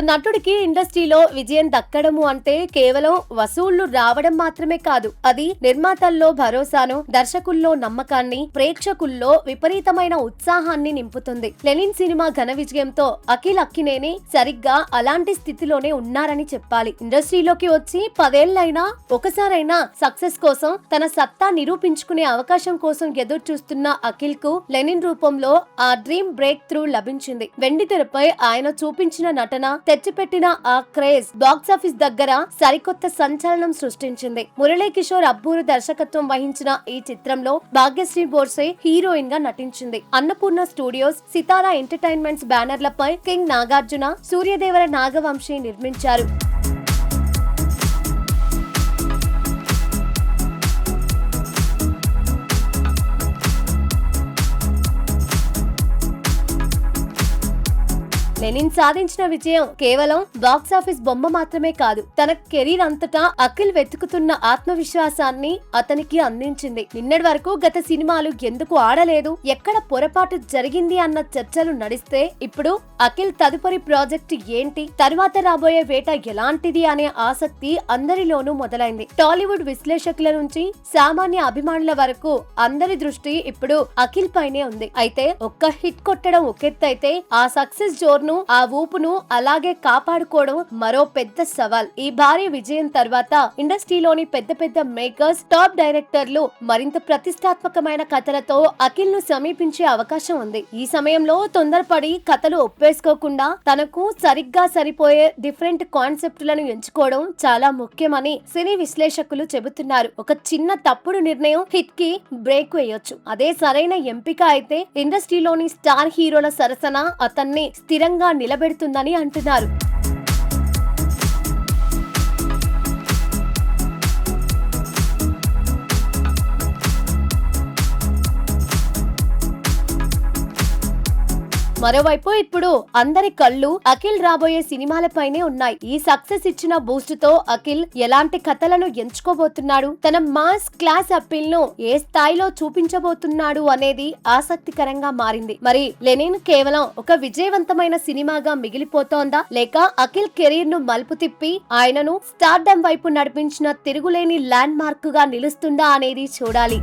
నటుడికి ఇండస్ట్రీలో విజయం దక్కడము అంటే కేవలం వసూళ్లు రావడం మాత్రమే కాదు, అది నిర్మాతల్లో భరోసాను, దర్శకుల్లో నమ్మకాన్ని, ప్రేక్షకుల్లో విపరీతమైన ఉత్సాహాన్ని నింపుతుంది. లెనిన్ సినిమా ఘన విజయంతో అఖిల్ అక్కినేని సరిగ్గా అలాంటి స్థితిలోనే ఉన్నారని చెప్పాలి. ఇండస్ట్రీలోకి వచ్చి 10 ఏళ్లైనా ఒకసారైనా సక్సెస్ కోసం, తన సత్తా నిరూపించుకునే అవకాశం కోసం ఎదురు చూస్తున్న అఖిల్ కు లెనిన్ రూపంలో ఆ డ్రీమ్ బ్రేక్ త్రూ లభించింది. వెండితెరపై ఆయన చూపించిన నటన, తెచ్చిపెట్టిన ఆ క్రేజ్ బాక్సాఫీస్ దగ్గర సరికొత్త సంచలనం సృష్టించింది. మురళీ కిషోర్ అబ్బూరు దర్శకత్వం వహించిన ఈ చిత్రంలో భాగ్యశ్రీ బోర్సే హీరోయిన్ గా నటించింది. అన్నపూర్ణ స్టూడియోస్, సితారా ఎంటర్టైన్మెంట్స్ బ్యానర్లపై కింగ్ నాగార్జున, సూర్యదేవర నాగవంశీ నిర్మించారు. లెనిన్ సాధించిన విజయం కేవలం బాక్సాఫీస్ బొమ్మ మాత్రమే కాదు, తన కెరీర్ అంతటా అఖిల్ వెతుకుతున్న ఆత్మవిశ్వాసాన్ని అతనికి అందించింది. నిన్నటి వరకు గత సినిమాలు ఎందుకు ఆడలేదు, ఎక్కడ పొరపాటు జరిగింది అన్న చర్చలు నడిస్తే, ఇప్పుడు అఖిల్ తదుపరి ప్రాజెక్ట్ ఏంటి, తర్వాత రాబోయే వేట ఎలాంటిది అనే ఆసక్తి అందరిలోనూ మొదలైంది. టాలీవుడ్ విశ్లేషకుల నుంచి సామాన్య అభిమానుల వరకు అందరి దృష్టి ఇప్పుడు అఖిల్ పైనే ఉంది. అయితే ఒక్క హిట్ కొట్టడం ఒకెత్తైతే, ఆ సక్సెస్ జోర్ను, ఆ ఊపును అలాగే కాపాడుకోవడం మరో పెద్ద సవాల్. ఈ భారీ విజయం తర్వాత ఇండస్ట్రీలోని పెద్ద పెద్ద మేకర్స్, టాప్ డైరెక్టర్లు మరింత ప్రతిష్టాత్మకమైన కథలతో అఖిల్ ను సమీపించే అవకాశం ఉంది. ఈ సమయంలో తొందరపడి కథలు ఒప్పేసుకోకుండా తనకు సరిగ్గా సరిపోయే డిఫరెంట్ కాన్సెప్ట్లను ఎంచుకోవడం చాలా ముఖ్యమని సినీ విశ్లేషకులు చెబుతున్నారు. ఒక చిన్న తప్పుడు నిర్ణయం హిట్ కి బ్రేక్ వేయొచ్చు. అదే సరైన ఎంపిక అయితే ఇండస్ట్రీలోని స్టార్ హీరోల సరసన అతన్ని స్థిరంగా నిలబెడుతుందని అంటున్నారు. మరోవైపు ఇప్పుడు అందరి కళ్ళు అఖిల్ రాబోయే సినిమాలపైనే ఉన్నాయి. ఈ సక్సెస్ ఇచ్చిన బూస్ట్ తో అఖిల్ ఎలాంటి కథలను ఎంచుకోబోతున్నాడు, తన మాస్ క్లాస్ అప్పీల్ ను ఏ స్థాయిలో చూపించబోతున్నాడు అనేది ఆసక్తికరంగా మారింది. మరి లెనిన్ కేవలం ఒక విజయవంతమైన సినిమాగా మిగిలిపోతోందా, లేక అఖిల్ కెరీర్ ను మలుపు తిప్పి ఆయనను స్టార్డమ్ వైపు నడిపించిన తిరుగులేని ల్యాండ్ మార్క్ గా నిలుస్తుందా అనేది చూడాలి.